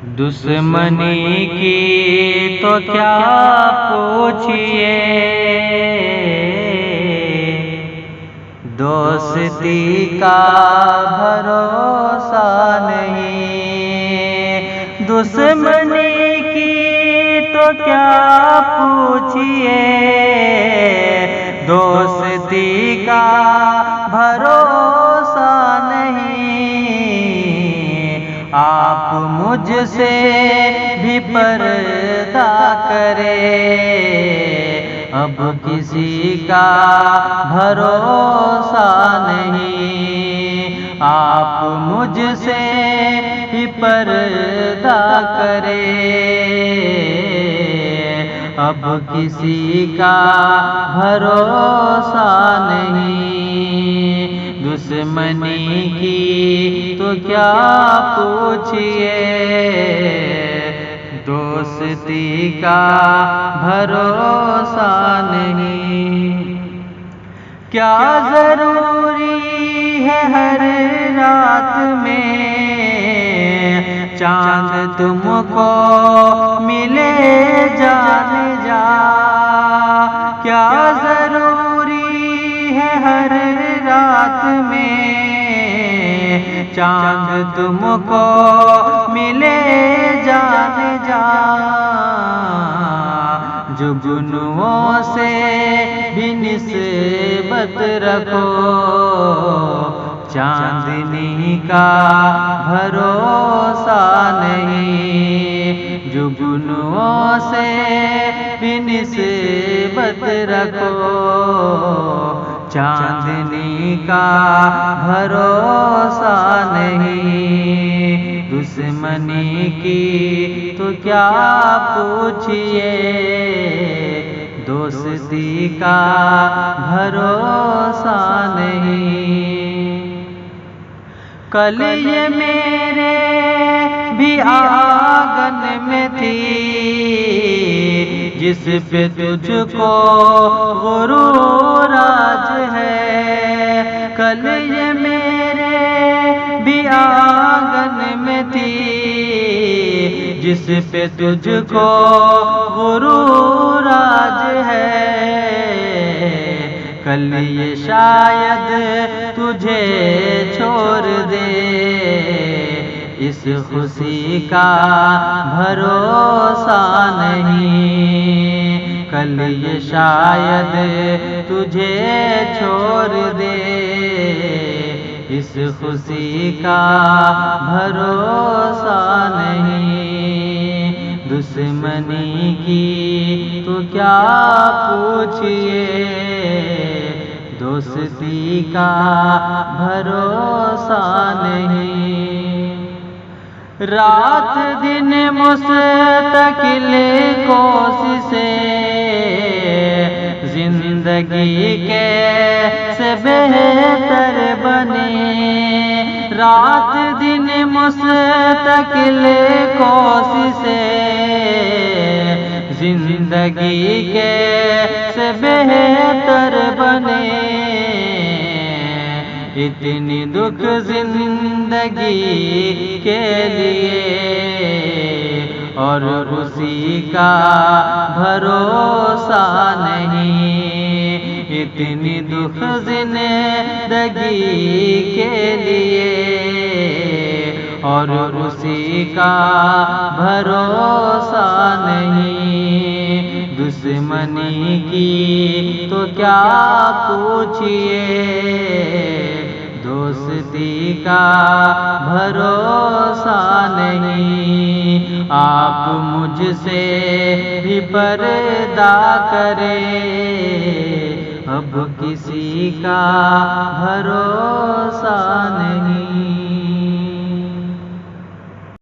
دشمنی کی تو کیا پوچھئے، دوستی کا بھروسہ نہیں۔ دشمنی کی تو کیا پوچھئے، دوستی کا بھروسہ نہیں۔ آپ مجھ سے بھی پردہ کرے، اب کسی کا بھروسہ نہیں۔ آپ مجھ سے بھی پردہ کرے، اب کسی کا بھروسہ نہیں۔ دشمنی کی تو کیا پوچھئے، دوستی کا بھروسہ نہیں۔ کیا ضروری ہے ہر رات میں چاند تم کو ملے جان جا، کیا ضروری ہے ہر رات میں چاند تم کو ملے جان جا۔ جگنوں سے بھی نسبت رکھو، چاندنی کا بھروسہ نہیں۔ جگنوں سے بھی نسبت رکھو، چاندنی کا بھروسہ نہیں۔ دشمنی کی تو کیا پوچھئے، دوستی کا بھروسہ نہیں۔ کل یہ میرے بھی آنگن میں تھی، جس پہ تجھ کو غرور آج ہے۔ کل یہ میرے بھی آنگن میں تھی، جس پہ تجھ کو غرور آج ہے۔ کل یہ شاید تجھے چھوڑ دے، اس خوشی کا بھروسہ نہیں۔ کل یہ شاید تجھے چھوڑ دے، اس خوشی کا بھروسہ نہیں۔ دشمنی کی تو کیا پوچھئے، دوستی کا بھروسہ نہیں۔ رات دن مستقل کوششیں، زندگی کیسے بہتر بنے۔ رات دن مستقل کوششیں، زندگی کیسے بہتر بنے۔ اتنی دکھ زندگی کے لیے، اور اسی کا بھروسہ نہیں۔ اتنی دکھ زندگی کے لیے، اور اسی کا بھروسہ نہیں۔ دشمنی کی تو کیا پوچھئے، دوستی کا بھروسہ نہیں۔ آپ مجھ سے بھی پردہ کرے، اب کسی کا بھروسہ نہیں۔